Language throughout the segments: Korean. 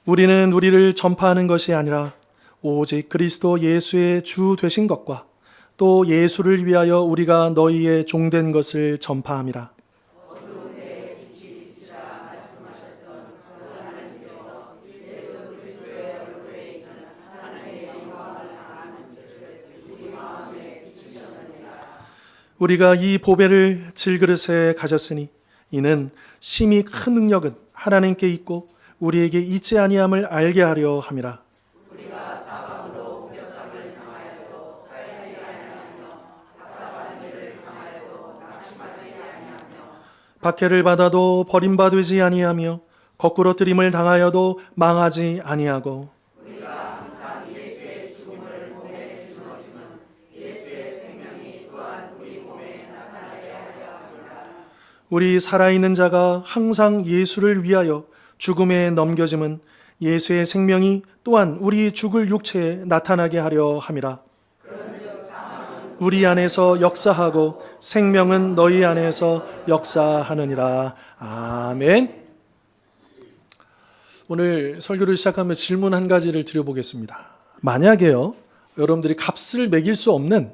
우리는 우리를 전파하는 것이 아니라 오직 그리스도 예수의 주 되신 것과 또 예수를 위하여 우리가 너희의 종된 것을 전파함이라. 우리가 이 보배를 질그릇에 가졌으니 이는 심히 큰 능력은 하나님께 있고 우리에게 있지 아니함을 알게 하려 함이라. 박해를 받아도 버림받지 아니하며 거꾸로 뜨림을 당하여도 망하지 아니하고 우리 살아있는 자가 항상 예수를 위하여 죽음에 넘겨짐은 예수의 생명이 또한 우리 죽을 육체에 나타나게 하려 함이라. 우리 안에서 역사하고 생명은 너희 안에서 역사하느니라. 아멘. 오늘 설교를 시작하며 질문 한 가지를 드려보겠습니다. 만약에요, 여러분들이 값을 매길 수 없는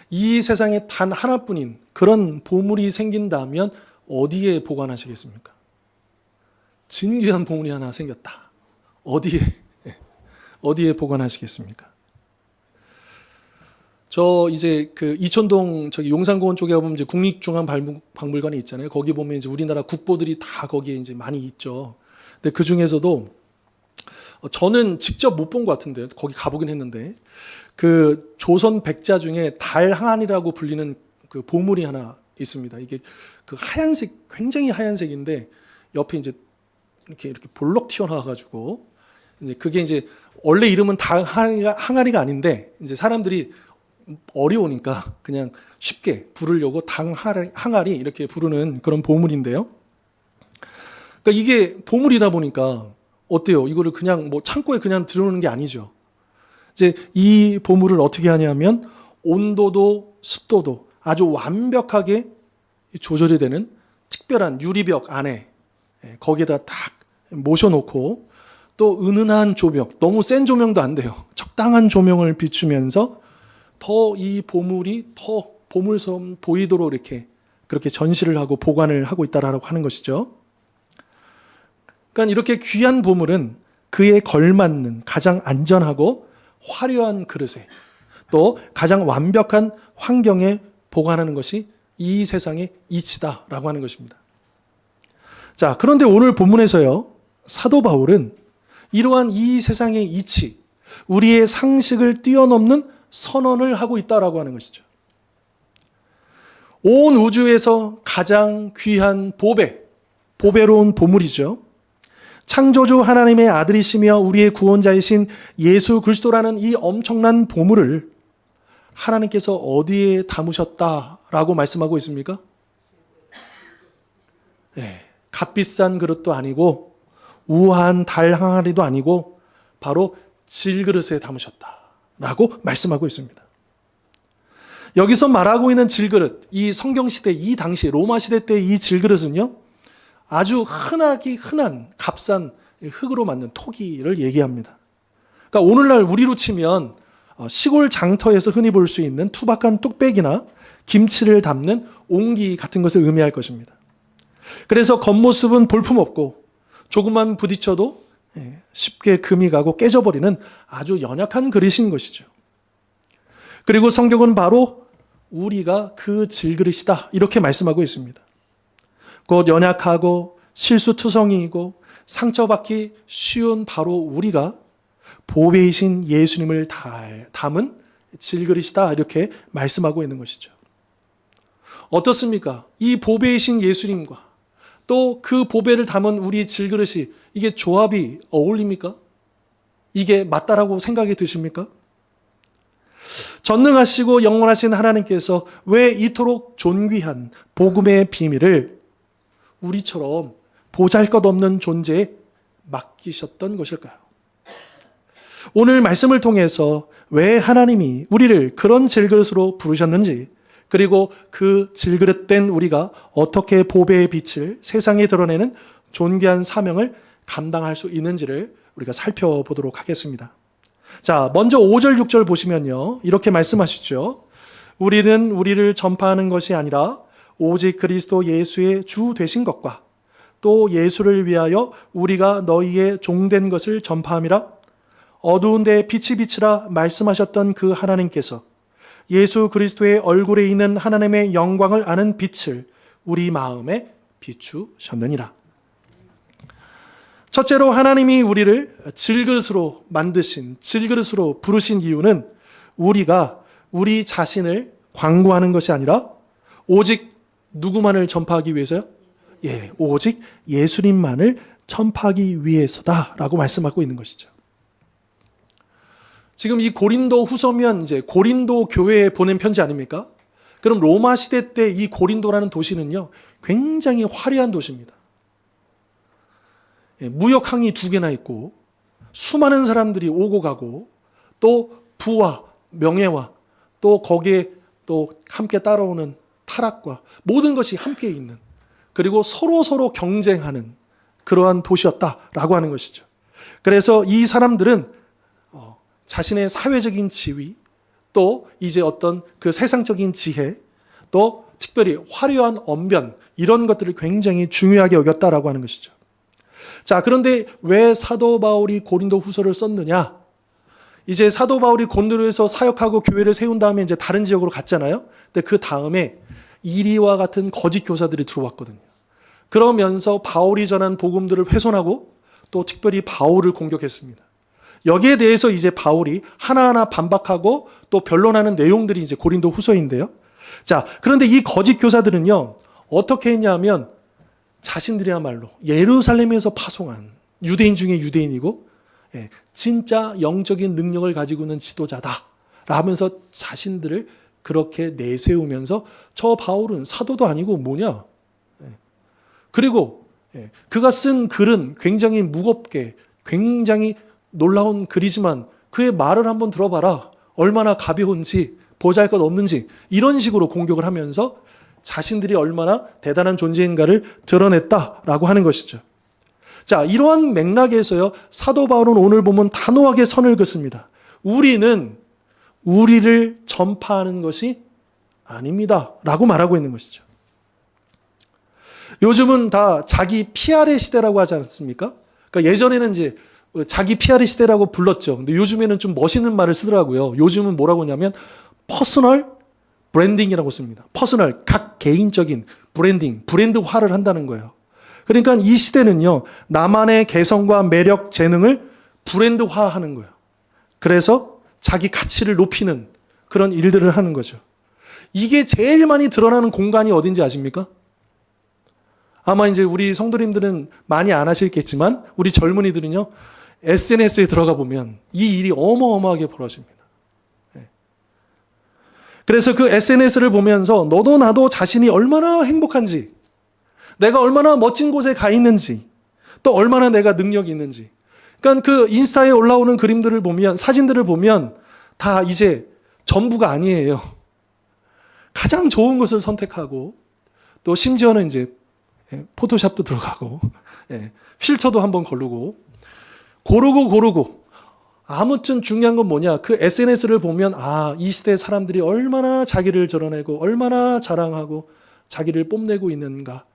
이 세상에 단 하나뿐인 그런 보물이 생긴다면 어디에 보관하시겠습니까? 진귀한 보물이 하나 생겼다. 어디에 보관하시겠습니까? 저 이제 그 이촌동 저기 용산공원 쪽에 가보면 이제 국립중앙박물관이 있잖아요. 거기 보면 이제 우리나라 국보들이 다 거기에 이제 많이 있죠. 근데 그 중에서도 저는 직접 못 본 것 같은데 거기 가보긴 했는데 그 조선 백자 중에 달항아리라고 불리는 그 보물이 하나 있습니다. 이게 그 하얀색, 굉장히 하얀색인데 옆에 이제 이렇게 볼록 튀어나와가지고 이제 그게 이제 원래 이름은 항아리가 아닌데 이제 사람들이 어려우니까 그냥 쉽게 부르려고 항아리 이렇게 부르는 그런 보물인데요. 그러니까 이게 보물이다 보니까 어때요? 이거를 그냥 뭐 창고에 그냥 들어오는 게 아니죠. 이제 이 보물을 어떻게 하냐면 온도도 습도도 아주 완벽하게 조절이 되는 특별한 유리벽 안에 거기에다 딱 모셔놓고 또 은은한 조명, 너무 센 조명도 안 돼요. 적당한 조명을 비추면서 더 이 보물이 더 보물처럼 보이도록 이렇게 그렇게 전시를 하고 보관을 하고 있다라고 하는 것이죠. 그러니까 이렇게 귀한 보물은 그에 걸맞는 가장 안전하고 화려한 그릇에 또 가장 완벽한 환경에 보관하는 것이 이 세상의 이치다라고 하는 것입니다. 자, 그런데 오늘 본문에서요, 사도 바울은 이러한 이 세상의 이치, 우리의 상식을 뛰어넘는 선언을 하고 있다라고 하는 것이죠. 온 우주에서 가장 귀한 보배로운 보물이죠. 창조주 하나님의 아들이시며 우리의 구원자이신 예수 그리스도라는 이 엄청난 보물을 하나님께서 어디에 담으셨다라고 말씀하고 있습니까? 네, 값비싼 그릇도 아니고 우아한 달 항아리도 아니고 바로 질그릇에 담으셨다라고 말씀하고 있습니다. 여기서 말하고 있는 질그릇, 이 성경시대, 이 당시 로마시대 때 이 질그릇은요, 아주 흔한 값싼 흙으로 만든 토기를 얘기합니다. 그러니까 오늘날 우리로 치면 시골 장터에서 흔히 볼 수 있는 투박한 뚝배기나 김치를 담는 옹기 같은 것을 의미할 것입니다. 그래서 겉모습은 볼품없고 조금만 부딪혀도 쉽게 금이 가고 깨져버리는 아주 연약한 그릇인 것이죠. 그리고 성경은 바로 우리가 그 질그릇이다 이렇게 말씀하고 있습니다. 곧 연약하고 실수투성이이고 상처받기 쉬운 바로 우리가 보배이신 예수님을 담은 질그릇이다 이렇게 말씀하고 있는 것이죠. 어떻습니까? 이 보배이신 예수님과 또 그 보배를 담은 우리 질그릇이 이게 조합이 어울립니까? 이게 맞다라고 생각이 드십니까? 전능하시고 영원하신 하나님께서 왜 이토록 존귀한 복음의 비밀을 우리처럼 보잘것없는 존재에 맡기셨던 것일까요? 오늘 말씀을 통해서 왜 하나님이 우리를 그런 질그릇으로 부르셨는지, 그리고 그 질그릇된 우리가 어떻게 보배의 빛을 세상에 드러내는 존귀한 사명을 감당할 수 있는지를 우리가 살펴보도록 하겠습니다. 자, 먼저 5절, 6절 보시면요. 이렇게 말씀하시죠. 우리는 우리를 전파하는 것이 아니라 오직 그리스도 예수의 주 되신 것과 또 예수를 위하여 우리가 너희의 종된 것을 전파함이라. 어두운 데에 빛이 비치라 말씀하셨던 그 하나님께서 예수 그리스도의 얼굴에 있는 하나님의 영광을 아는 빛을 우리 마음에 비추셨느니라. 첫째로 하나님이 우리를 질그릇으로 만드신, 질그릇으로 부르신 이유는 우리가 우리 자신을 광고하는 것이 아니라 오직 누구만을 전파하기 위해서요? 예, 오직 예수님만을 전파하기 위해서다라고 말씀하고 있는 것이죠. 지금 이 고린도 후서면 이제 고린도 교회에 보낸 편지 아닙니까? 그럼 로마 시대 때 이 고린도라는 도시는요, 굉장히 화려한 도시입니다. 예, 무역항이 2개나 있고 수많은 사람들이 오고 가고 또 부와 명예와 또 거기에 또 함께 따라오는 타락과 모든 것이 함께 있는, 그리고 서로 경쟁하는 그러한 도시였다라고 하는 것이죠. 그래서 이 사람들은 자신의 사회적인 지위, 또 이제 어떤 그 세상적인 지혜, 또 특별히 화려한 언변, 이런 것들을 굉장히 중요하게 여겼다라고 하는 것이죠. 자, 그런데 왜 사도 바울이 고린도 후서를 썼느냐? 이제 사도 바울이 고린도에서 사역하고 교회를 세운 다음에 이제 다른 지역으로 갔잖아요. 근데 그 다음에 이리와 같은 거짓 교사들이 들어왔거든요. 그러면서 바울이 전한 복음들을 훼손하고 또 특별히 바울을 공격했습니다. 여기에 대해서 이제 바울이 하나하나 반박하고 또 변론하는 내용들이 이제 고린도 후서인데요. 자, 그런데 이 거짓 교사들은요, 어떻게 했냐면 자신들이야말로 예루살렘에서 파송한 유대인 중에 유대인이고, 예, 진짜 영적인 능력을 가지고 있는 지도자다 라면서 자신들을 그렇게 내세우면서 저 바울은 사도도 아니고 뭐냐. 예. 그리고 그가 쓴 글은 굉장히 무겁게, 굉장히 놀라운 글이지만 그의 말을 한번 들어봐라. 얼마나 가벼운지, 보잘것 없는지, 이런 식으로 공격을 하면서 자신들이 얼마나 대단한 존재인가를 드러냈다라고 하는 것이죠. 자, 이러한 맥락에서요, 사도 바울은 오늘 보면 단호하게 선을 긋습니다. 우리는 우리를 전파하는 것이 아닙니다 라고 말하고 있는 것이죠. 요즘은 다 자기 PR의 시대라고 하지 않습니까? 그러니까 예전에는 이제 자기 PR의 시대라고 불렀죠. 근데 요즘에는 좀 멋있는 말을 쓰더라고요. 요즘은 뭐라고 하냐면 퍼스널 브랜딩이라고 씁니다. 퍼스널, 각 개인적인 브랜딩, 브랜드화를 한다는 거예요. 그러니까 이 시대는요, 나만의 개성과 매력, 재능을 브랜드화하는 거예요. 그래서 자기 가치를 높이는 그런 일들을 하는 거죠. 이게 제일 많이 드러나는 공간이 어딘지 아십니까? 아마 이제 우리 성도님들은 많이 안 하시겠지만 우리 젊은이들은요, SNS에 들어가 보면 이 일이 어마어마하게 벌어집니다. 그래서 그 SNS를 보면서 너도 나도 자신이 얼마나 행복한지, 내가 얼마나 멋진 곳에 가 있는지, 또 얼마나 내가 능력이 있는지. 그러니까 그 인스타에 올라오는 그림들을 보면, 사진들을 보면 다 이제 전부가 아니에요. 가장 좋은 것을 선택하고, 또 심지어는 이제 포토샵도 들어가고, 필터도 한번 고르고, 아무튼 중요한 건 뭐냐, 그 SNS를 보면 이 시대의 사람들이 얼마나 자기를 드러내고 얼마나 자랑하고 자기를 뽐내고 있는가,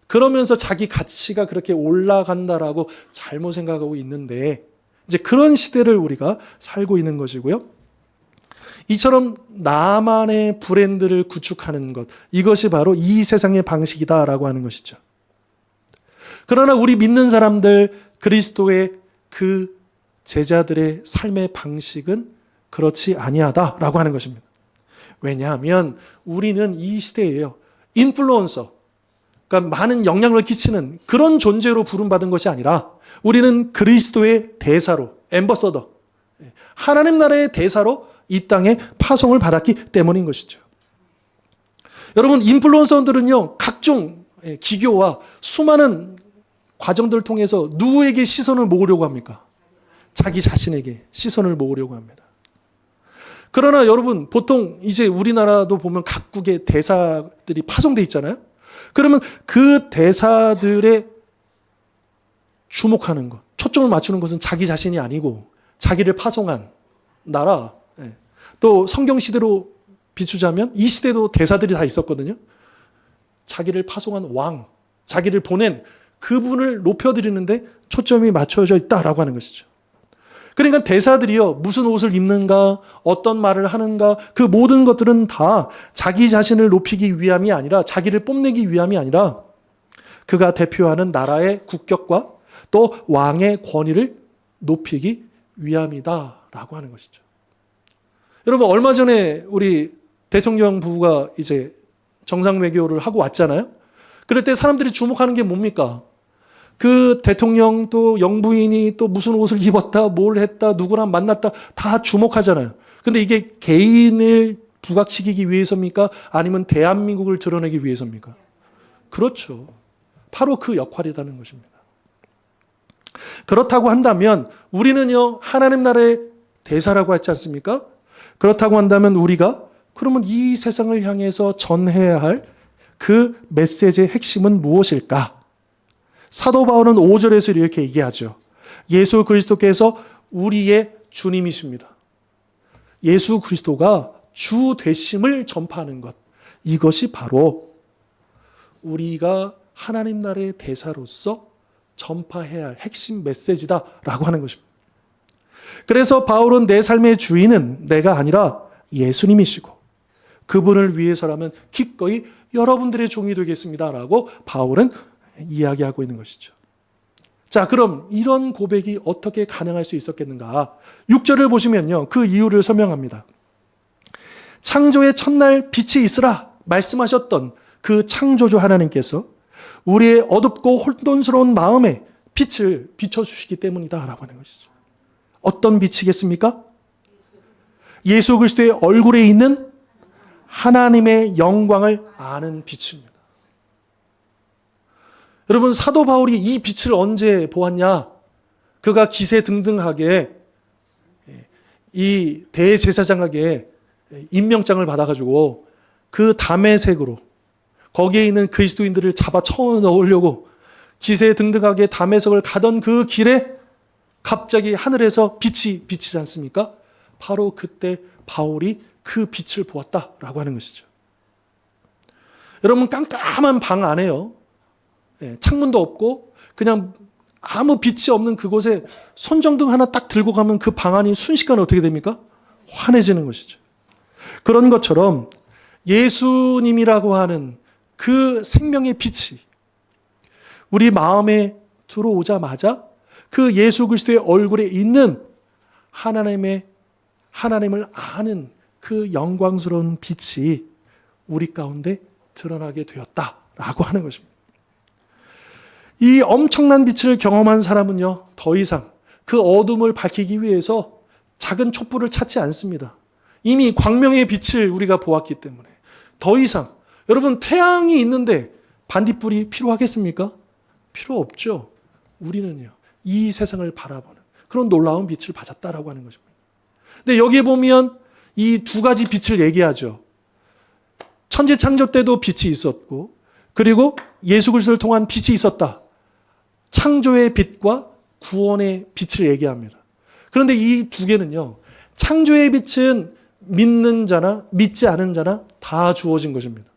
그러면서 자기 가치가 그렇게 올라간다라고 잘못 생각하고 있는데, 이제 그런 시대를 우리가 살고 있는 것이고요. 이처럼 나만의 브랜드를 구축하는 것, 이것이 바로 이 세상의 방식이다라고 하는 것이죠. 그러나 우리 믿는 사람들, 그리스도의 그 제자들의 삶의 방식은 그렇지 아니하다라고 하는 것입니다. 왜냐하면 우리는 이 시대에요, 인플루언서, 그러니까 많은 영향을 끼치는 그런 존재로 부름받은 것이 아니라 우리는 그리스도의 대사로, 앰버서더, 하나님 나라의 대사로 이 땅에 파송을 받았기 때문인 것이죠. 여러분, 인플루언서들은요, 각종 기교와 수많은 과정들을 통해서 누구에게 시선을 모으려고 합니까? 자기 자신에게 시선을 모으려고 합니다. 그러나 여러분, 보통 이제 우리나라도 보면 각국의 대사들이 파송돼 있잖아요. 그러면 그 대사들의 주목하는 것, 초점을 맞추는 것은 자기 자신이 아니고 자기를 파송한 나라. 또 성경 시대로 비추자면 이 시대도 대사들이 다 있었거든요. 자기를 파송한 왕, 자기를 보낸 그분을 높여드리는데 초점이 맞춰져 있다라고 하는 것이죠. 그러니까 대사들이요, 무슨 옷을 입는가, 어떤 말을 하는가, 그 모든 것들은 다 자기 자신을 높이기 위함이 아니라, 자기를 뽐내기 위함이 아니라 그가 대표하는 나라의 국격과 또 왕의 권위를 높이기 위함이다라고 하는 것이죠. 여러분, 얼마 전에 우리 대통령 부부가 이제 정상 외교를 하고 왔잖아요. 그럴 때 사람들이 주목하는 게 뭡니까? 그 대통령 또 영부인이 또 무슨 옷을 입었다, 뭘 했다, 누구랑 만났다 다 주목하잖아요. 근데 이게 개인을 부각시키기 위해서입니까? 아니면 대한민국을 드러내기 위해서입니까? 그렇죠. 바로 그 역할이라는 것입니다. 그렇다고 한다면 우리는요, 하나님 나라의 대사라고 했지 않습니까? 그렇다고 한다면 우리가 그러면 이 세상을 향해서 전해야 할 그 메시지의 핵심은 무엇일까? 사도 바울은 5절에서 이렇게 얘기하죠. 예수 그리스도께서 우리의 주님이십니다. 예수 그리스도가 주 되심을 전파하는 것. 이것이 바로 우리가 하나님 나라의 대사로서 전파해야 할 핵심 메시지다라고 하는 것입니다. 그래서 바울은 내 삶의 주인은 내가 아니라 예수님이시고 그분을 위해서라면 기꺼이 여러분들의 종이 되겠습니다라고 바울은 이야기하고 있는 것이죠. 자, 그럼 이런 고백이 어떻게 가능할 수 있었겠는가? 6절을 보시면요, 그 이유를 설명합니다. 창조의 첫날 빛이 있으라 말씀하셨던 그 창조주 하나님께서 우리의 어둡고 혼돈스러운 마음에 빛을 비춰주시기 때문이다라고 하는 것이죠. 어떤 빛이겠습니까? 예수 그리스도의 얼굴에 있는 하나님의 영광을 아는 빛입니다. 여러분, 사도 바울이 이 빛을 언제 보았냐? 그가 기세등등하게 이 대제사장에게 임명장을 받아가지고 그 다메섹으로 거기에 있는 그리스도인들을 잡아 쳐넣으려고 넣으려고 기세등등하게 다메섹을 가던 그 길에 갑자기 하늘에서 빛이 비치지 않습니까? 바로 그때 바울이 그 빛을 보았다라고 하는 것이죠. 여러분, 깜깜한 방 안에요, 창문도 없고 그냥 아무 빛이 없는 그곳에 손전등 하나 딱 들고 가면 그 방 안이 순식간에 어떻게 됩니까? 환해지는 것이죠. 그런 것처럼 예수님이라고 하는 그 생명의 빛이 우리 마음에 들어오자마자 그 예수 그리스도의 얼굴에 있는 하나님을 아는 그 영광스러운 빛이 우리 가운데 드러나게 되었다라고 하는 것입니다. 이 엄청난 빛을 경험한 사람은요, 더 이상 그 어둠을 밝히기 위해서 작은 촛불을 찾지 않습니다. 이미 광명의 빛을 우리가 보았기 때문에 더 이상, 여러분, 태양이 있는데 반딧불이 필요하겠습니까? 필요 없죠. 우리는요, 이 세상을 바라보는 그런 놀라운 빛을 받았다라고 하는 것입니다. 근데 여기에 보면 이 두 가지 빛을 얘기하죠. 천지 창조 때도 빛이 있었고, 그리고 예수 그리스도를 통한 빛이 있었다. 창조의 빛과 구원의 빛을 얘기합니다. 그런데 이 두 개는요, 창조의 빛은 믿는 자나 믿지 않은 자나 다 주어진 것입니다.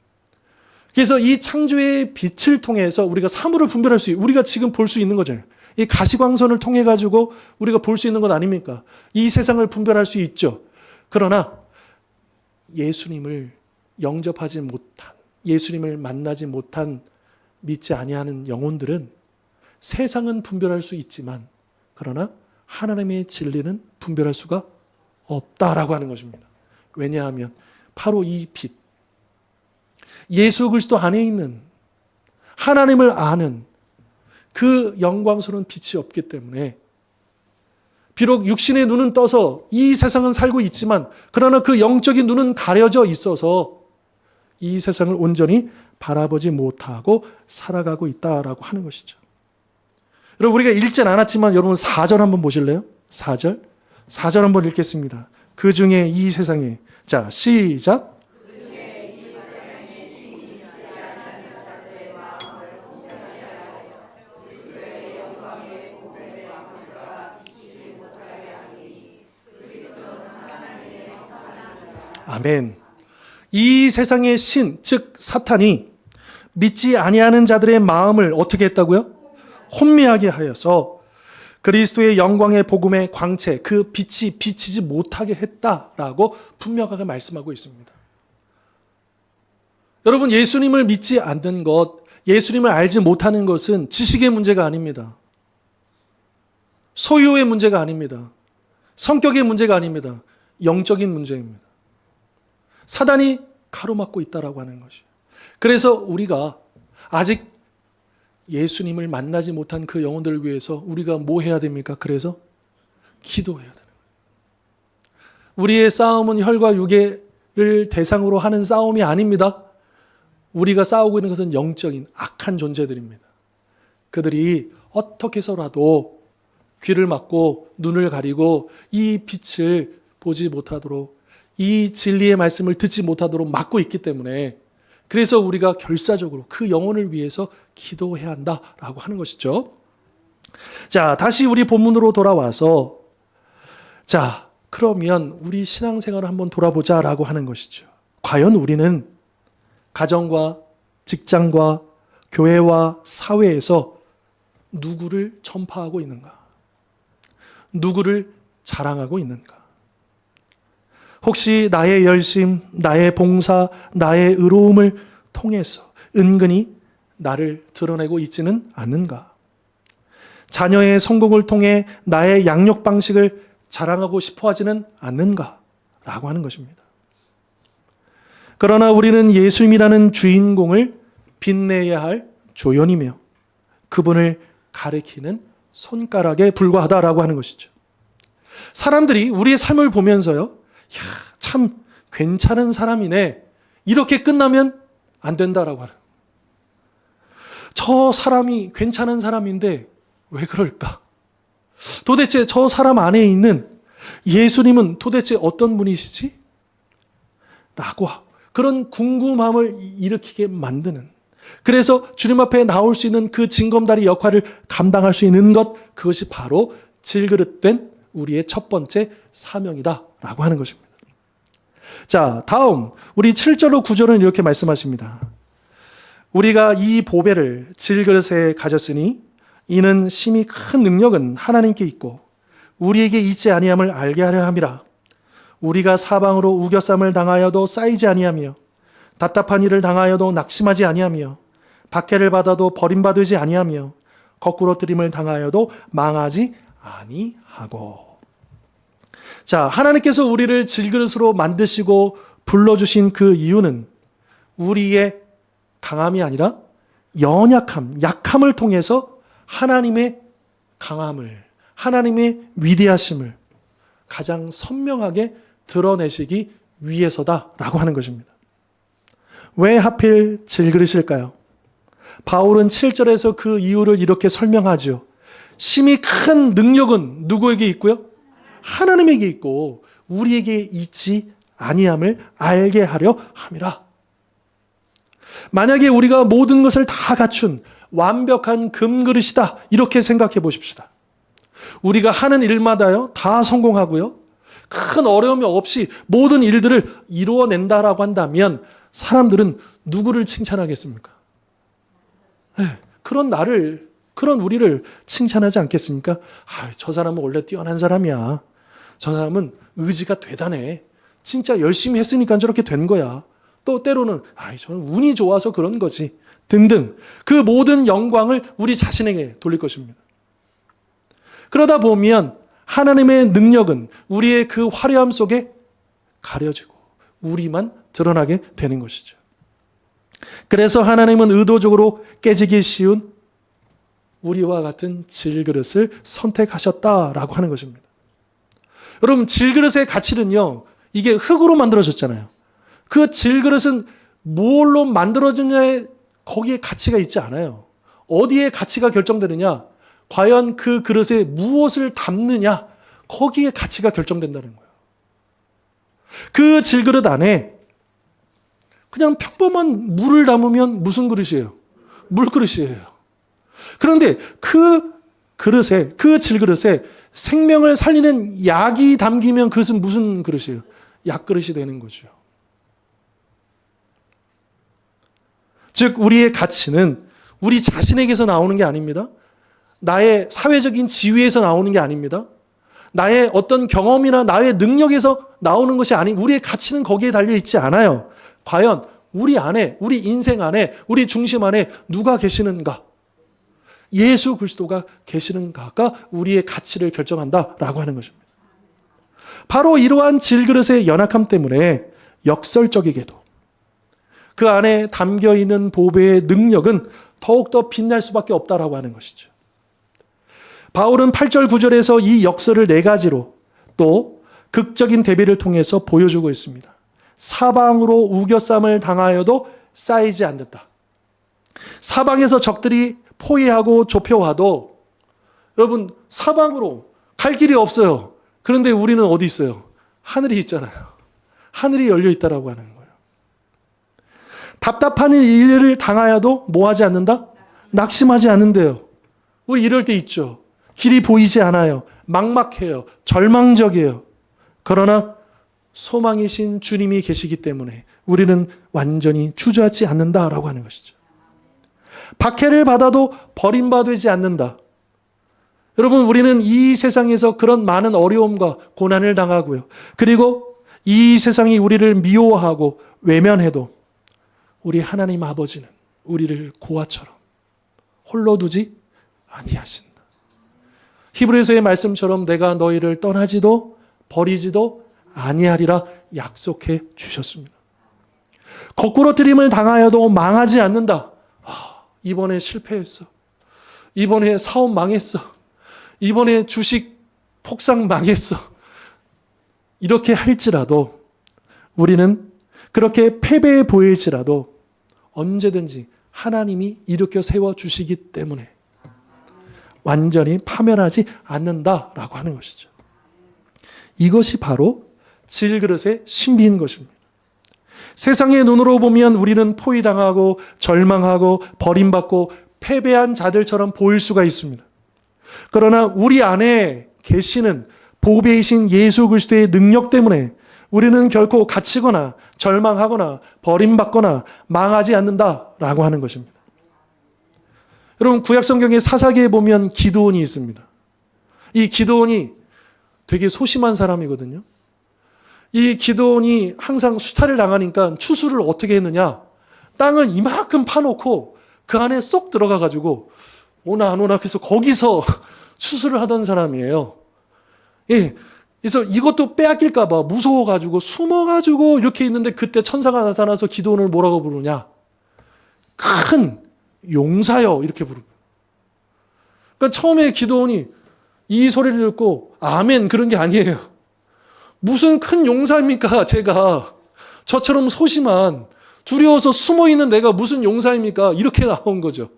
그래서 이 창조의 빛을 통해서 우리가 사물을 분별할 수 있어요. 우리가 지금 볼 수 있는 거잖아요. 이 가시광선을 통해 가지고 우리가 볼 수 있는 것 아닙니까? 이 세상을 분별할 수 있죠. 그러나 예수님을 영접하지 못한, 예수님을 만나지 못한 믿지 아니하는 영혼들은 세상은 분별할 수 있지만 그러나 하나님의 진리는 분별할 수가 없다라고 하는 것입니다. 왜냐하면 바로 이 빛, 예수 그리스도 안에 있는 하나님을 아는 그 영광스러운 빛이 없기 때문에 비록 육신의 눈은 떠서 이 세상은 살고 있지만 그러나 그 영적인 눈은 가려져 있어서 이 세상을 온전히 바라보지 못하고 살아가고 있다라고 하는 것이죠. 여러분, 우리가 읽진 않았지만 여러분 4절 한번 보실래요? 4절 한번 읽겠습니다. 그 중에 이 세상에, 자, 시작. 아멘. 이 세상의 신, 즉 사탄이 믿지 아니하는 자들의 마음을 어떻게 했다고요? 혼미하게 하여서 그리스도의 영광의 복음의 광채, 그 빛이 비치지 못하게 했다라고 분명하게 말씀하고 있습니다. 여러분, 예수님을 믿지 않는 것, 예수님을 알지 못하는 것은 지식의 문제가 아닙니다. 소유의 문제가 아닙니다. 성격의 문제가 아닙니다. 영적인 문제입니다. 사단이 가로막고 있다라고 하는 것이에요. 그래서 우리가 아직 예수님을 만나지 못한 그 영혼들을 위해서 우리가 뭐 해야 됩니까? 그래서 기도해야 되는 거예요. 우리의 싸움은 혈과 육의 대상으로 하는 싸움이 아닙니다. 우리가 싸우고 있는 것은 영적인 악한 존재들입니다. 그들이 어떻게 해서라도 귀를 막고 눈을 가리고 이 빛을 보지 못하도록, 이 진리의 말씀을 듣지 못하도록 막고 있기 때문에, 그래서 우리가 결사적으로 그 영혼을 위해서 기도해야 한다라고 하는 것이죠. 자, 다시 우리 본문으로 돌아와서, 자, 그러면 우리 신앙생활을 한번 돌아보자라고 하는 것이죠. 과연 우리는 가정과 직장과 교회와 사회에서 누구를 전파하고 있는가? 누구를 자랑하고 있는가? 혹시 나의 열심, 나의 봉사, 나의 의로움을 통해서 은근히 나를 드러내고 있지는 않는가? 자녀의 성공을 통해 나의 양육 방식을 자랑하고 싶어 하지는 않는가? 라고 하는 것입니다. 그러나 우리는 예수님이라는 주인공을 빛내야 할 조연이며 그분을 가리키는 손가락에 불과하다라고 하는 것이죠. 사람들이 우리의 삶을 보면서요, 야, 참 괜찮은 사람이네, 이렇게 끝나면 안 된다라고 하는. 저 사람이 괜찮은 사람인데 왜 그럴까? 도대체 저 사람 안에 있는 예수님은 도대체 어떤 분이시지? 라고 그런 궁금함을 일으키게 만드는, 그래서 주님 앞에 나올 수 있는 그 징검다리 역할을 감당할 수 있는 것, 그것이 바로 질그릇된 우리의 첫 번째 사명이다라고 하는 것입니다. 자, 다음 우리 7절로 9절은 이렇게 말씀하십니다. 우리가 이 보배를 질그릇에 가졌으니 이는 심히 큰 능력은 하나님께 있고 우리에게 있지 아니함을 알게 하려 함이라. 우리가 사방으로 우겨쌈을 당하여도 쌓이지 아니하며 답답한 일을 당하여도 낙심하지 아니하며 박해를 받아도 버림받지 아니하며 거꾸로 뜨림을 당하여도 망하지 아니하고. 자, 하나님께서 우리를 질그릇으로 만드시고 불러주신 그 이유는 우리의 강함이 아니라 연약함, 약함을 통해서 하나님의 강함을, 하나님의 위대하심을 가장 선명하게 드러내시기 위해서다라고 하는 것입니다. 왜 하필 질그릇일까요? 바울은 7절에서 그 이유를 이렇게 설명하죠. 심히 큰 능력은 누구에게 있고요? 하나님에게 있고 우리에게 있지 아니함을 알게 하려 함이라. 만약에 우리가 모든 것을 다 갖춘 완벽한 금그릇이다, 이렇게 생각해 보십시다. 우리가 하는 일마다요 다 성공하고요 큰 어려움이 없이 모든 일들을 이루어낸다라고 한다면 사람들은 누구를 칭찬하겠습니까? 네, 그런 우리를 칭찬하지 않겠습니까? 아, 저 사람은 원래 뛰어난 사람이야. 저 사람은 의지가 대단해. 진짜 열심히 했으니까 저렇게 된 거야. 또 때로는 저는 운이 좋아서 그런 거지 등등, 그 모든 영광을 우리 자신에게 돌릴 것입니다. 그러다 보면 하나님의 능력은 우리의 그 화려함 속에 가려지고 우리만 드러나게 되는 것이죠. 그래서 하나님은 의도적으로 깨지기 쉬운 우리와 같은 질그릇을 선택하셨다라고 하는 것입니다. 여러분, 질그릇의 가치는요, 이게 흙으로 만들어졌잖아요. 그 질그릇은 뭘로 만들어졌냐에 거기에 가치가 있지 않아요. 어디에 가치가 결정되느냐? 과연 그 그릇에 무엇을 담느냐? 거기에 가치가 결정된다는 거예요. 그 질그릇 안에 그냥 평범한 물을 담으면 무슨 그릇이에요? 물그릇이에요. 그런데 그 질그릇에 생명을 살리는 약이 담기면 그것은 무슨 그릇이에요? 약그릇이 되는 거죠. 즉 우리의 가치는 우리 자신에게서 나오는 게 아닙니다. 나의 사회적인 지위에서 나오는 게 아닙니다. 나의 어떤 경험이나 나의 능력에서 나오는 것이 아닌 우리의 가치는 거기에 달려 있지 않아요. 과연 우리 안에, 우리 인생 안에, 우리 중심 안에 누가 계시는가? 예수 그리스도가 계시는가가 우리의 가치를 결정한다라고 하는 것입니다. 바로 이러한 질그릇의 연약함 때문에 역설적이게도 그 안에 담겨있는 보배의 능력은 더욱더 빛날 수밖에 없다라고 하는 것이죠. 바울은 8절 9절에서 이 역설을 네 가지로 또 극적인 대비를 통해서 보여주고 있습니다. 사방으로 우겨쌈을 당하여도 쌓이지 않는다. 사방에서 적들이 포위하고 좁혀와도 여러분 사방으로 갈 길이 없어요. 그런데 우리는 어디 있어요? 하늘이 있잖아요. 하늘이 열려 있다라고 하는 거예요. 답답한 일을 당하여도 뭐 하지 않는다? 낙심하지 않는데요. 우리 이럴 때 있죠. 길이 보이지 않아요. 막막해요. 절망적이에요. 그러나 소망이신 주님이 계시기 때문에 우리는 완전히 주저하지 않는다라고 하는 것이죠. 박해를 받아도 버림받지 않는다. 여러분 우리는 이 세상에서 그런 많은 어려움과 고난을 당하고요. 그리고 이 세상이 우리를 미워하고 외면해도 우리 하나님 아버지는 우리를 고아처럼 홀로 두지 아니하신다. 히브리서의 말씀처럼 내가 너희를 떠나지도 버리지도 아니하리라 약속해 주셨습니다. 거꾸로 뜨림을 당하여도 망하지 않는다. 이번에 실패했어. 이번에 사업 망했어. 이번에 주식 폭삭 망했어. 이렇게 할지라도 우리는 그렇게 패배해 보일지라도 언제든지 하나님이 일으켜 세워주시기 때문에 완전히 파멸하지 않는다라고 하는 것이죠. 이것이 바로 질그릇의 신비인 것입니다. 세상의 눈으로 보면 우리는 포위당하고 절망하고 버림받고 패배한 자들처럼 보일 수가 있습니다. 그러나 우리 안에 계시는 보배이신 예수 그리스도의 능력 때문에 우리는 결코 갇히거나 절망하거나 버림받거나 망하지 않는다라고 하는 것입니다. 여러분 구약성경의 사사기에 보면 기드온이 있습니다. 이 기드온이 되게 소심한 사람이거든요. 이 기드온이 항상 수탈을 당하니까 추수를 어떻게 했느냐. 땅을 이만큼 파놓고 그 안에 쏙 들어가가지고 오나 안 오나 그래서 거기서 추수를 하던 사람이에요. 예. 그래서 이것도 빼앗길까 봐 무서워가지고 숨어가지고 이렇게 있는데 그때 천사가 나타나서 기드온을 뭐라고 부르냐. 큰 용사여 이렇게 부르고. 그러니까 처음에 기드온이 이 소리를 듣고 아멘 그런 게 아니에요. 무슨 큰 용사입니까 제가. 저처럼 소심한 두려워서 숨어있는 내가 무슨 용사입니까. 이렇게 나온 거죠.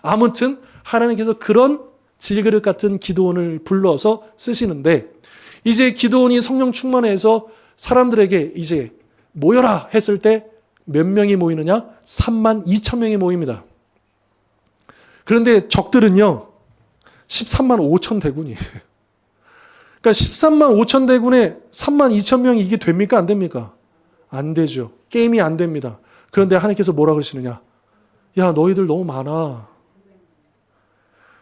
아무튼 하나님께서 그런 질그릇 같은 기드온을 불러서 쓰시는데 이제 기드온이 성령 충만해서 사람들에게 이제 모여라 했을 때 몇 명이 모이느냐? 32,000명이 모입니다. 그런데 적들은요 13만 5천 대군이에요. 그러니까 13만 5천 대군에 32,000명이 이게 됩니까? 안 됩니까? 안 되죠. 게임이 안 됩니다. 그런데 하나님께서 뭐라 그러시느냐? 야 너희들 너무 많아.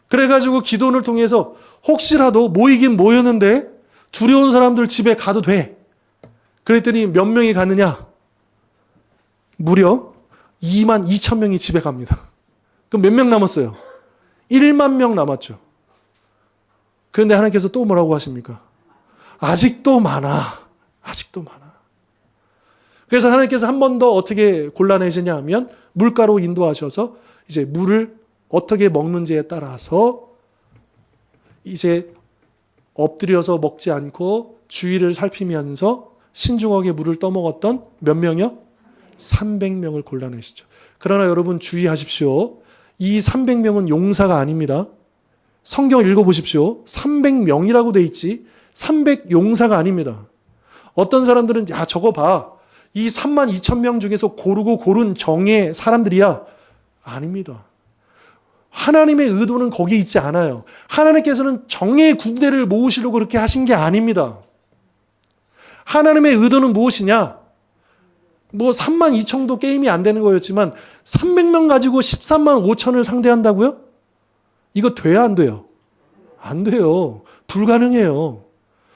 그래가지고 기도원을 통해서 혹시라도 모이긴 모였는데 두려운 사람들 집에 가도 돼. 그랬더니 몇 명이 가느냐? 무려 2만 2천 명이 집에 갑니다. 그럼 몇 명 남았어요? 1만 명 남았죠. 그런데 하나님께서 또 뭐라고 하십니까? 아직도 많아. 아직도 많아. 그래서 하나님께서 한 번 더 어떻게 골라내시냐 하면 물가로 인도하셔서 이제 물을 어떻게 먹는지에 따라서 이제 엎드려서 먹지 않고 주위를 살피면서 신중하게 물을 떠먹었던 몇 명이요? 300명을 골라내시죠. 그러나 여러분 주의하십시오. 이 300명은 용사가 아닙니다. 성경 읽어보십시오. 300명이라고 돼 있지 300용사가 아닙니다. 어떤 사람들은 야 저거 봐. 이 32,000명 중에서 고르고 고른 정의 사람들이야. 아닙니다. 하나님의 의도는 거기에 있지 않아요. 하나님께서는 정의 군대를 모으시려고 그렇게 하신 게 아닙니다. 하나님의 의도는 무엇이냐? 뭐 3만 2천도 게임이 안 되는 거였지만 300명 가지고 13만 5천을 상대한다고요? 이거 돼야 안 돼요? 안 돼요. 불가능해요.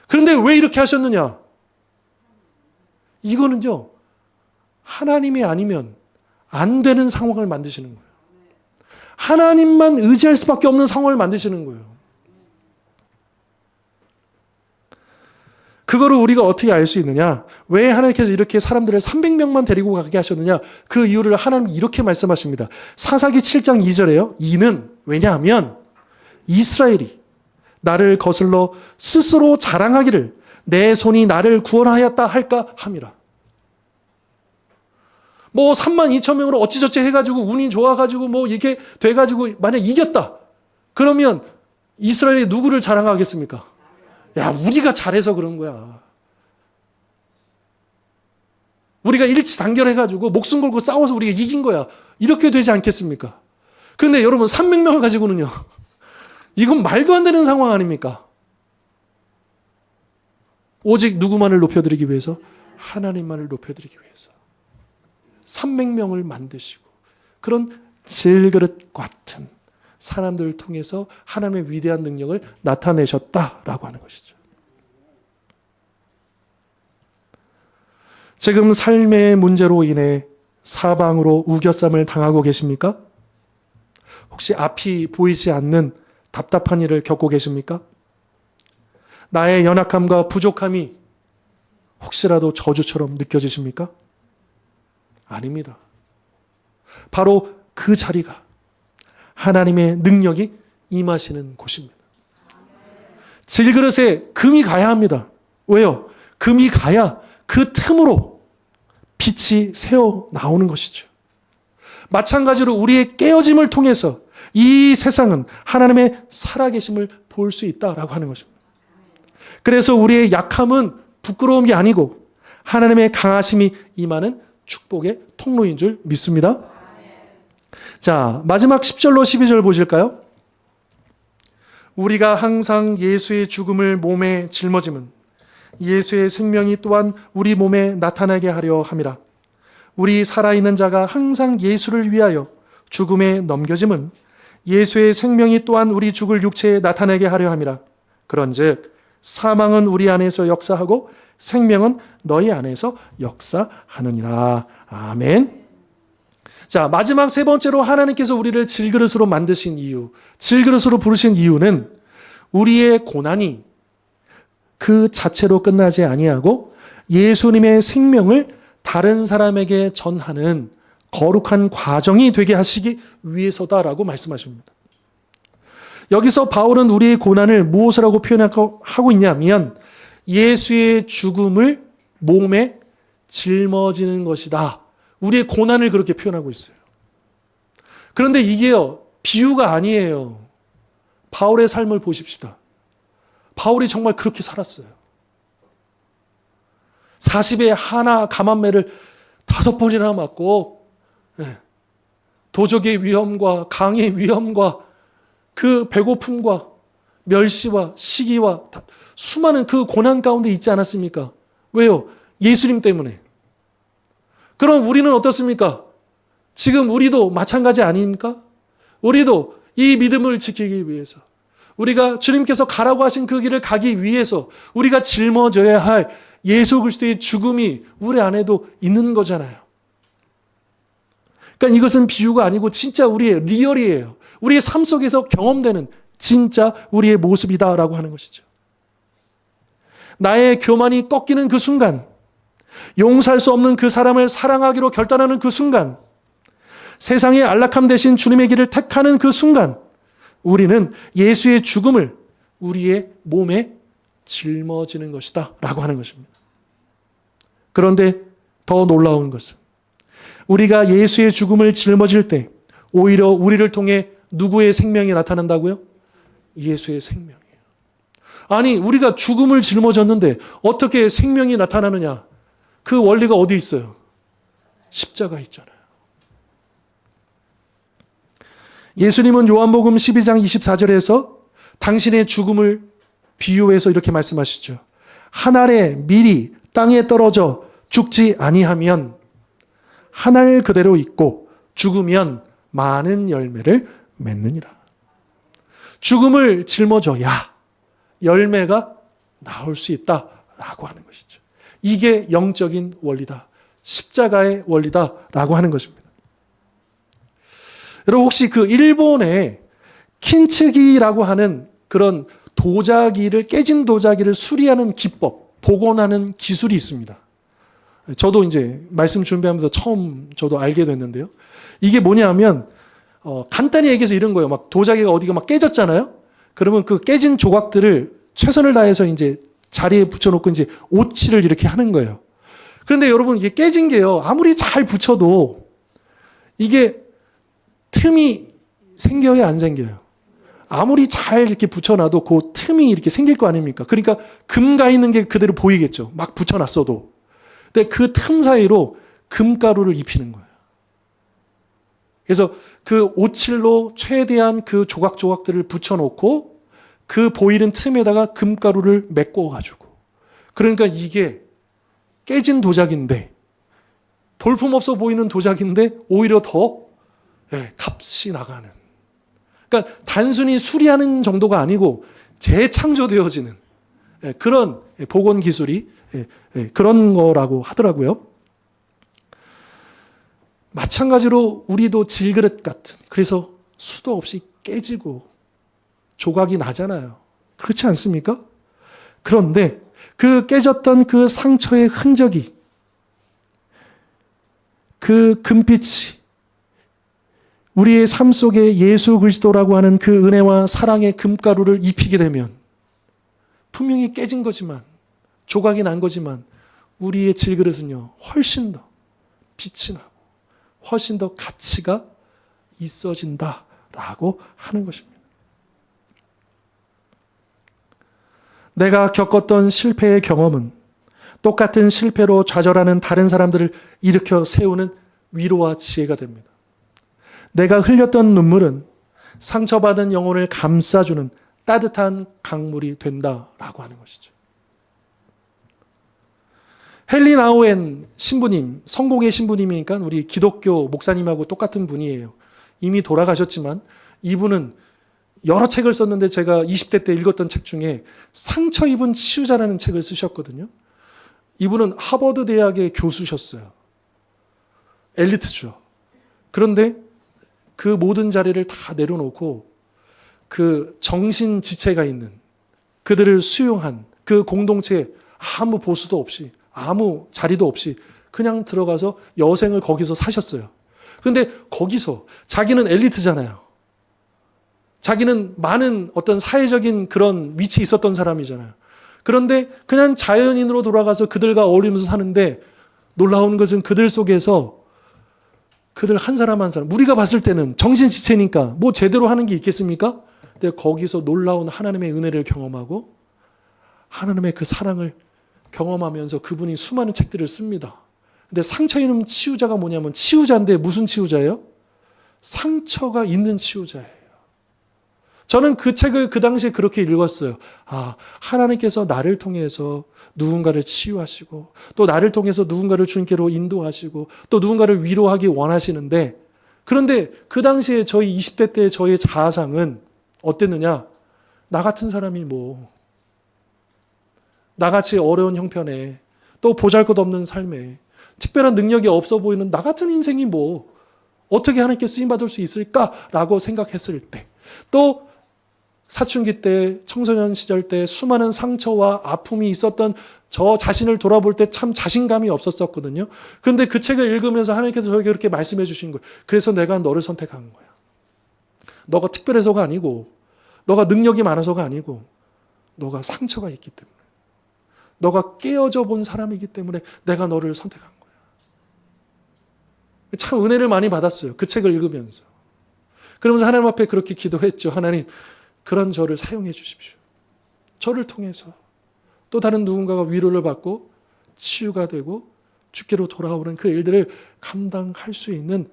그런데 왜 이렇게 하셨느냐? 이거는요, 하나님이 아니면 안 되는 상황을 만드시는 거예요. 하나님만 의지할 수밖에 없는 상황을 만드시는 거예요. 그거를 우리가 어떻게 알 수 있느냐? 왜 하나님께서 이렇게 사람들을 300명만 데리고 가게 하셨느냐? 그 이유를 하나님이 이렇게 말씀하십니다. 사사기 7장 2절에요. 이는 왜냐하면 이스라엘이 나를 거슬러 스스로 자랑하기를 내 손이 나를 구원하였다 할까 함이라. 뭐 3만 2천 명으로 어찌저찌 해가지고 운이 좋아가지고 뭐 이렇게 돼가지고 만약 이겼다. 그러면 이스라엘이 누구를 자랑하겠습니까? 야, 우리가 잘해서 그런 거야. 우리가 일치단결해가지고 목숨 걸고 싸워서 우리가 이긴 거야. 이렇게 되지 않겠습니까? 그런데 여러분 300명을 가지고는요. 이건 말도 안 되는 상황 아닙니까? 오직 누구만을 높여드리기 위해서? 하나님만을 높여드리기 위해서. 300명을 만드시고 그런 질그릇 같은 사람들을 통해서 하나님의 위대한 능력을 나타내셨다라고 하는 것이죠. 지금 삶의 문제로 인해 사방으로 우겨쌈을 당하고 계십니까? 혹시 앞이 보이지 않는 답답한 일을 겪고 계십니까? 나의 연약함과 부족함이 혹시라도 저주처럼 느껴지십니까? 아닙니다. 바로 그 자리가 하나님의 능력이 임하시는 곳입니다. 질그릇에 금이 가야 합니다. 왜요? 금이 가야 그 틈으로 빛이 새어 나오는 것이죠. 마찬가지로 우리의 깨어짐을 통해서 이 세상은 하나님의 살아계심을 볼 수 있다라고 하는 것입니다. 그래서 우리의 약함은 부끄러운 게 아니고 하나님의 강하심이 임하는 축복의 통로인 줄 믿습니다. 자, 마지막 10절로 12절 보실까요? 우리가 항상 예수의 죽음을 몸에 짊어짐은 예수의 생명이 또한 우리 몸에 나타나게 하려 함이라. 우리 살아있는 자가 항상 예수를 위하여 죽음에 넘겨짐은 예수의 생명이 또한 우리 죽을 육체에 나타나게 하려 함이라. 그런즉 사망은 우리 안에서 역사하고 생명은 너희 안에서 역사하느니라. 아멘. 자, 마지막 세 번째로 하나님께서 우리를 질그릇으로 만드신 이유, 질그릇으로 부르신 이유는 우리의 고난이 그 자체로 끝나지 아니하고 예수님의 생명을 다른 사람에게 전하는 거룩한 과정이 되게 하시기 위해서다라고 말씀하십니다. 여기서 바울은 우리의 고난을 무엇이라고 표현하고 있냐면 예수의 죽음을 몸에 짊어지는 것이다. 우리의 고난을 그렇게 표현하고 있어요. 그런데 이게요, 비유가 아니에요. 바울의 삶을 보십시다. 바울이 정말 그렇게 살았어요. 40에 하나 감한매를 5번이나 맞고 도적의 위험과 강의 위험과 그 배고픔과 멸시와 시기와 수많은 그 고난 가운데 있지 않았습니까? 왜요? 예수님 때문에. 그럼 우리는 어떻습니까? 지금 우리도 마찬가지 아닙니까? 우리도 이 믿음을 지키기 위해서, 우리가 주님께서 가라고 하신 그 길을 가기 위해서 우리가 짊어져야 할 예수 그리스도의 죽음이 우리 안에도 있는 거잖아요. 그러니까 이것은 비유가 아니고 진짜 우리의 리얼이에요. 우리의 삶 속에서 경험되는 진짜 우리의 모습이다라고 하는 것이죠. 나의 교만이 꺾이는 그 순간, 용서할 수 없는 그 사람을 사랑하기로 결단하는 그 순간, 세상의 안락함 대신 주님의 길을 택하는 그 순간, 우리는 예수의 죽음을 우리의 몸에 짊어지는 것이다 라고 하는 것입니다. 그런데 더 놀라운 것은 우리가 예수의 죽음을 짊어질 때 오히려 우리를 통해 누구의 생명이 나타난다고요? 예수의 생명이에요. 아니, 우리가 죽음을 짊어졌는데 어떻게 생명이 나타나느냐? 그 원리가 어디 있어요? 십자가 있잖아요. 예수님은 요한복음 12장 24절에서 당신의 죽음을 비유해서 이렇게 말씀하시죠. 한 알의 밀이 땅에 떨어져 죽지 아니하면 한 알 그대로 있고 죽으면 많은 열매를 맺느니라. 죽음을 짊어져야 열매가 나올 수 있다라고 하는 것이죠. 이게 영적인 원리다. 십자가의 원리다라고 하는 것입니다. 여러분 혹시 그 일본의 킨츠기라고 하는 그런 도자기를 깨진 도자기를 수리하는 기법, 복원하는 기술이 있습니다. 저도 이제 말씀 준비하면서 처음 저도 알게 됐는데요. 이게 뭐냐면 간단히 얘기해서 이런 거예요. 막 도자기가 어디가 막 깨졌잖아요. 그러면 그 깨진 조각들을 최선을 다해서 이제 자리에 붙여놓고 이제 오칠을 이렇게 하는 거예요. 그런데 여러분 이게 깨진 게요. 아무리 잘 붙여도 이게 틈이 생겨요, 안 생겨요? 아무리 잘 이렇게 붙여놔도 그 틈이 이렇게 생길 거 아닙니까? 그러니까 금 가 있는 게 그대로 보이겠죠. 막 붙여놨어도. 근데 그 틈 사이로 금가루를 입히는 거예요. 그래서 그 오칠로 최대한 그 조각조각들을 붙여놓고 그 보이는 틈에다가 금가루를 메꿔가지고. 그러니까 이게 깨진 도자기인데 볼품없어 보이는 도자기인데 오히려 더 값이 나가는. 그러니까 단순히 수리하는 정도가 아니고 재창조되어지는 그런 복원 기술이 그런 거라고 하더라고요. 마찬가지로 우리도 질그릇 같은, 그래서 수도 없이 깨지고 조각이 나잖아요. 그렇지 않습니까? 그런데 그 깨졌던 그 상처의 흔적이, 그 금빛이 우리의 삶 속에 예수 그리스도라고 하는 그 은혜와 사랑의 금가루를 입히게 되면 분명히 깨진 거지만, 조각이 난 거지만 우리의 질그릇은요 훨씬 더 빛이 나고 훨씬 더 가치가 있어진다라고 하는 것입니다. 내가 겪었던 실패의 경험은 똑같은 실패로 좌절하는 다른 사람들을 일으켜 세우는 위로와 지혜가 됩니다. 내가 흘렸던 눈물은 상처받은 영혼을 감싸주는 따뜻한 강물이 된다라고 하는 것이죠. 헨리 나우엔 신부님, 성공의 신부님이니까 우리 기독교 목사님하고 똑같은 분이에요. 이미 돌아가셨지만 이분은 여러 책을 썼는데 제가 20대 때 읽었던 책 중에 상처 입은 치유자라는 책을 쓰셨거든요. 이분은 하버드 대학의 교수셨어요. 엘리트죠. 그런데 그 모든 자리를 다 내려놓고 그 정신 지체가 있는 그들을 수용한 그 공동체에 아무 보수도 없이 아무 자리도 없이 그냥 들어가서 여생을 거기서 사셨어요. 그런데 거기서 자기는 엘리트잖아요. 자기는 많은 어떤 사회적인 그런 위치에 있었던 사람이잖아요. 그런데 그냥 자연인으로 돌아가서 그들과 어울리면서 사는데 놀라운 것은 그들 속에서 그들 한 사람 한 사람, 우리가 봤을 때는 정신지체니까 뭐 제대로 하는 게 있겠습니까? 근데 거기서 놀라운 하나님의 은혜를 경험하고 하나님의 그 사랑을 경험하면서 그분이 수많은 책들을 씁니다. 근데 상처 있는 치유자가 뭐냐면 치유자인데 무슨 치유자예요? 상처가 있는 치유자예요. 저는 그 책을 그 당시에 그렇게 읽었어요. 아, 하나님께서 나를 통해서 누군가를 치유하시고 또 나를 통해서 누군가를 주님께로 인도하시고 또 누군가를 위로하기 원하시는데, 그런데 그 당시에 저희 20대 때 저의 자아상은 어땠느냐? 나 같은 사람이 뭐 나같이 어려운 형편에 또 보잘것없는 삶에 특별한 능력이 없어 보이는 나 같은 인생이 뭐 어떻게 하나님께 쓰임받을 수 있을까라고 생각했을 때, 또 사춘기 때 청소년 시절 때 수많은 상처와 아픔이 있었던 저 자신을 돌아볼 때 참 자신감이 없었거든요. 그런데 그 책을 읽으면서 하나님께서 저에게 그렇게 말씀해 주신 거예요. 그래서 내가 너를 선택한 거야. 너가 특별해서가 아니고 너가 능력이 많아서가 아니고 너가 상처가 있기 때문에, 너가 깨어져 본 사람이기 때문에 내가 너를 선택한 거야. 참 은혜를 많이 받았어요. 그 책을 읽으면서. 그러면서 하나님 앞에 그렇게 기도했죠. 하나님, 그런 저를 사용해 주십시오. 저를 통해서 또 다른 누군가가 위로를 받고 치유가 되고 주께로 돌아오는 그 일들을 감당할 수 있는,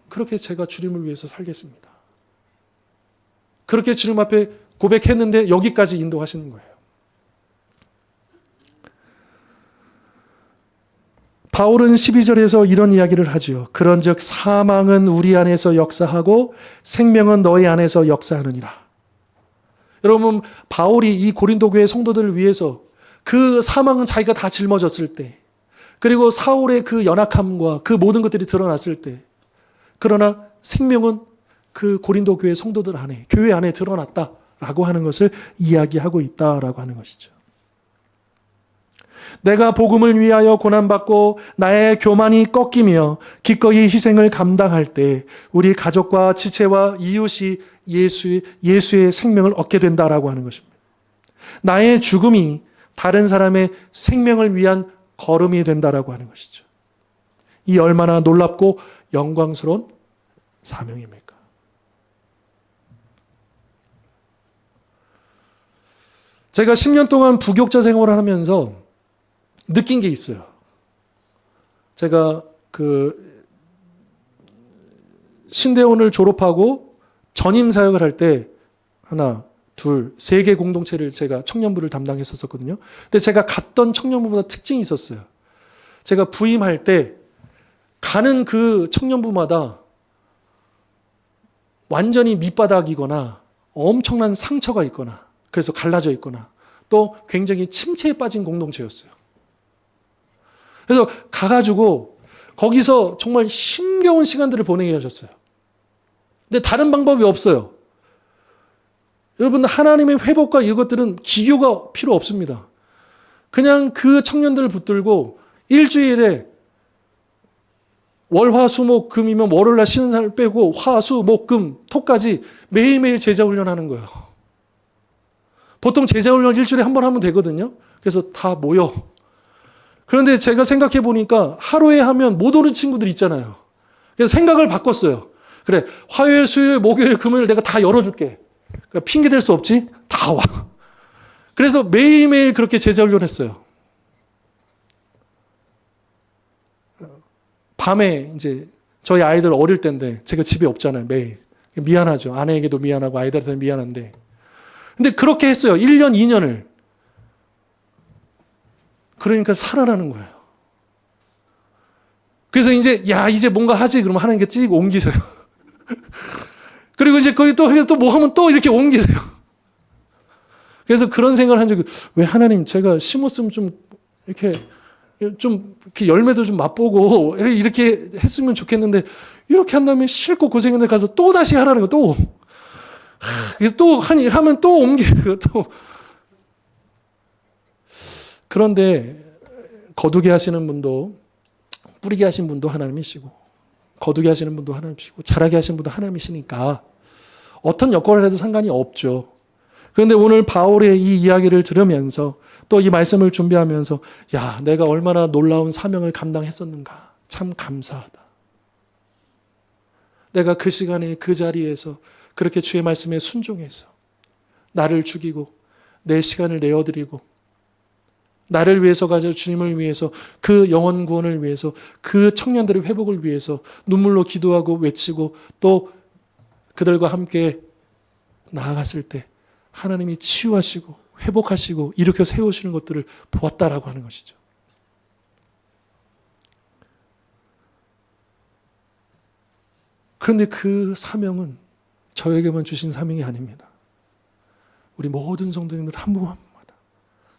그렇게 제가 주님을 위해서 살겠습니다. 그렇게 주님 앞에 고백했는데 여기까지 인도하시는 거예요. 바울은 12절에서 이런 이야기를 하죠. 그런즉 사망은 우리 안에서 역사하고 생명은 너희 안에서 역사하느니라. 여러분, 바울이 이 고린도 교회 성도들을 위해서 그 사망은 자기가 다 짊어졌을 때, 그리고 사울의 그 연약함과 그 모든 것들이 드러났을 때, 그러나 생명은 그 고린도 교회 성도들 안에, 교회 안에 드러났다라고 하는 것을 이야기하고 있다라고 하는 것이죠. 내가 복음을 위하여 고난받고 나의 교만이 꺾이며 기꺼이 희생을 감당할 때 우리 가족과 지체와 이웃이 예수의 생명을 얻게 된다라고 하는 것입니다. 나의 죽음이 다른 사람의 생명을 위한 걸음이 된다라고 하는 것이죠. 이 얼마나 놀랍고 영광스러운 사명입니까? 제가 10년 동안 부교육자 생활을 하면서 느낀 게 있어요. 제가 신대원을 졸업하고 전임 사역을 할 때 하나, 둘, 세 개 공동체를 제가 청년부를 담당했었거든요. 근데 제가 갔던 청년부마다 특징이 있었어요. 제가 부임할 때 가는 그 청년부마다 완전히 밑바닥이거나 엄청난 상처가 있거나 그래서 갈라져 있거나 또 굉장히 침체에 빠진 공동체였어요. 그래서 가가지고 거기서 정말 힘겨운 시간들을 보내게 하셨어요. 근데 다른 방법이 없어요. 여러분, 하나님의 회복과 이것들은 기교가 필요 없습니다. 그냥 그 청년들을 붙들고 일주일에 월, 화, 수, 목, 금이면 월요일날 쉬는 날을 빼고 화, 수, 목, 금, 토까지 매일매일 제자훈련하는 거예요. 보통 제자훈련 일주일에 한 번 하면 되거든요. 그래서 다 모여. 그런데 제가 생각해 보니까 하루에 하면 못 오는 친구들 있잖아요. 그래서 생각을 바꿨어요. 그래, 화요일, 수요일, 목요일, 금요일 내가 다 열어줄게. 그러니까 핑계 댈 수 없지? 다 와. 그래서 매일매일 그렇게 제자훈련했어요. 밤에 이제 저희 아이들 어릴 때인데 제가 집에 없잖아요. 매일. 미안하죠. 아내에게도 미안하고 아이들한테 미안한데. 근데 그렇게 했어요. 1년, 2년을. 그러니까 살아나는 거예요. 그래서 이제 뭔가 하지. 그러면 하나님께 찍고 옮기세요. 그리고 이제 거기 또 뭐 하면 또 이렇게 옮기세요. 그래서 그런 생각을 한 적이, 왜 하나님 제가 심었으면 좀 이렇게 열매도 좀 맛보고 이렇게 했으면 좋겠는데 이렇게 한 다음에 싫고 고생했는데 가서 또 다시 하라는 거 또 하면 또 옮기고 또. 그런데 거두게 하시는 분도 뿌리게 하신 분도 하나님이시고 거두게 하시는 분도 하나님이시고 자라게 하시는 분도 하나님이시니까 어떤 여건을 해도 상관이 없죠. 그런데 오늘 바울의 이 이야기를 들으면서 또 이 말씀을 준비하면서 야, 내가 얼마나 놀라운 사명을 감당했었는가. 참 감사하다. 내가 그 시간에 그 자리에서 그렇게 주의 말씀에 순종해서 나를 죽이고 내 시간을 내어드리고 나를 위해서 가져 주님을 위해서 그 영혼 구원을 위해서 그 청년들의 회복을 위해서 눈물로 기도하고 외치고 또 그들과 함께 나아갔을 때 하나님이 치유하시고 회복하시고 일으켜 세우시는 것들을 보았다라고 하는 것이죠. 그런데 그 사명은 저에게만 주신 사명이 아닙니다. 우리 모든 성도님들 한 분 한 분마다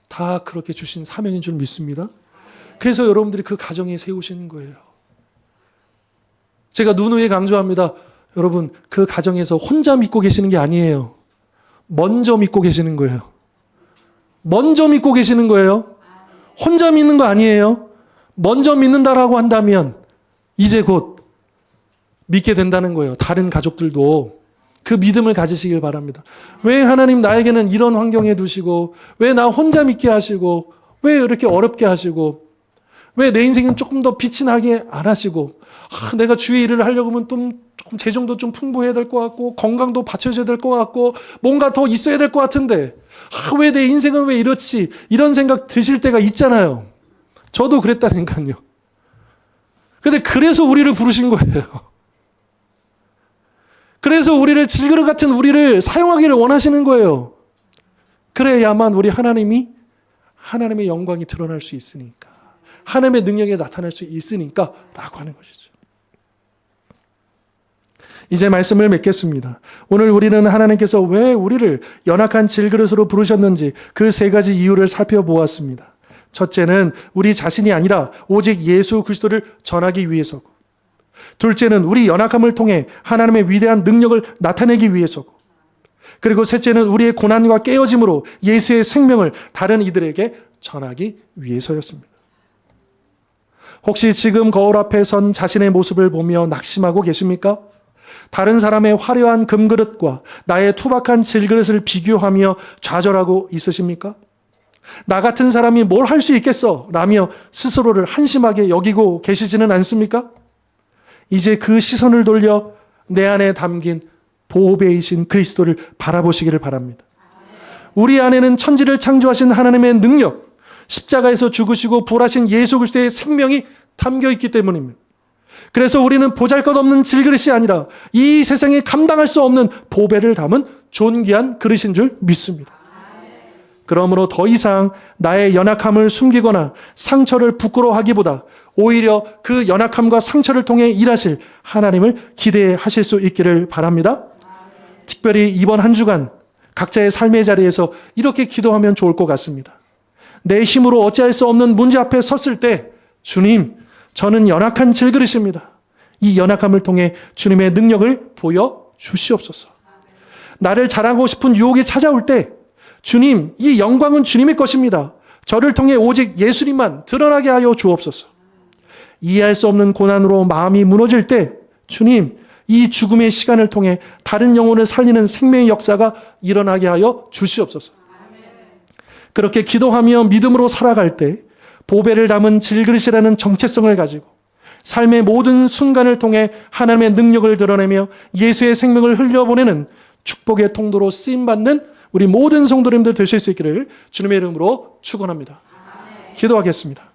다 그렇게 주신 사명인 줄 믿습니다. 그래서 여러분들이 그 가정에 세우시는 거예요. 제가 누누이 강조합니다. 여러분, 그 가정에서 혼자 믿고 계시는 게 아니에요. 먼저 믿고 계시는 거예요. 먼저 믿고 계시는 거예요. 혼자 믿는 거 아니에요. 먼저 믿는다라고 한다면 이제 곧 믿게 된다는 거예요. 다른 가족들도 그 믿음을 가지시길 바랍니다. 왜 하나님 나에게는 이런 환경에 두시고 왜 나 혼자 믿게 하시고 왜 이렇게 어렵게 하시고 왜 내 인생은 조금 더 빛이 나게 안 하시고 내가 주의 일을 하려고 하면 조금 재정도 좀 풍부해야 될 것 같고 건강도 받쳐줘야 될 것 같고 뭔가 더 있어야 될 것 같은데 왜 내 인생은 왜 이렇지? 이런 생각 드실 때가 있잖아요. 저도 그랬다니까요. 근데 그래서 우리를 부르신 거예요. 그래서 우리를 질그릇 같은 우리를 사용하기를 원하시는 거예요. 그래야만 우리 하나님의 영광이 드러날 수 있으니까. 하나님의 능력이 나타날 수 있으니까 라고 하는 것이죠. 이제 말씀을 맺겠습니다. 오늘 우리는 하나님께서 왜 우리를 연약한 질그릇으로 부르셨는지 그 세 가지 이유를 살펴보았습니다. 첫째는 우리 자신이 아니라 오직 예수 그리스도를 전하기 위해서고, 둘째는 우리 연약함을 통해 하나님의 위대한 능력을 나타내기 위해서고, 그리고 셋째는 우리의 고난과 깨어짐으로 예수의 생명을 다른 이들에게 전하기 위해서였습니다. 혹시 지금 거울 앞에 선 자신의 모습을 보며 낙심하고 계십니까? 다른 사람의 화려한 금그릇과 나의 투박한 질그릇을 비교하며 좌절하고 있으십니까? 나 같은 사람이 뭘 할 수 있겠어? 라며 스스로를 한심하게 여기고 계시지는 않습니까? 이제 그 시선을 돌려 내 안에 담긴 보배이신 그리스도를 바라보시기를 바랍니다. 우리 안에는 천지를 창조하신 하나님의 능력, 십자가에서 죽으시고 부활하신 예수 그리스도의 생명이 담겨 있기 때문입니다. 그래서 우리는 보잘것없는 질그릇이 아니라 이 세상에 감당할 수 없는 보배를 담은 존귀한 그릇인 줄 믿습니다. 그러므로 더 이상 나의 연약함을 숨기거나 상처를 부끄러워하기보다 오히려 그 연약함과 상처를 통해 일하실 하나님을 기대하실 수 있기를 바랍니다. 특별히 이번 한 주간 각자의 삶의 자리에서 이렇게 기도하면 좋을 것 같습니다. 내 힘으로 어찌할 수 없는 문제 앞에 섰을 때, 주님, 저는 연약한 질그릇입니다. 이 연약함을 통해 주님의 능력을 보여주시옵소서. 나를 자랑하고 싶은 유혹이 찾아올 때, 주님, 이 영광은 주님의 것입니다. 저를 통해 오직 예수님만 드러나게 하여 주옵소서. 이해할 수 없는 고난으로 마음이 무너질 때, 주님, 이 죽음의 시간을 통해 다른 영혼을 살리는 생명의 역사가 일어나게 하여 주시옵소서. 그렇게 기도하며 믿음으로 살아갈 때 보배를 담은 질그릇이라는 정체성을 가지고 삶의 모든 순간을 통해 하나님의 능력을 드러내며 예수의 생명을 흘려보내는 축복의 통로로 쓰임받는 우리 모든 성도님들 되실 수 있기를 주님의 이름으로 축원합니다. 기도하겠습니다.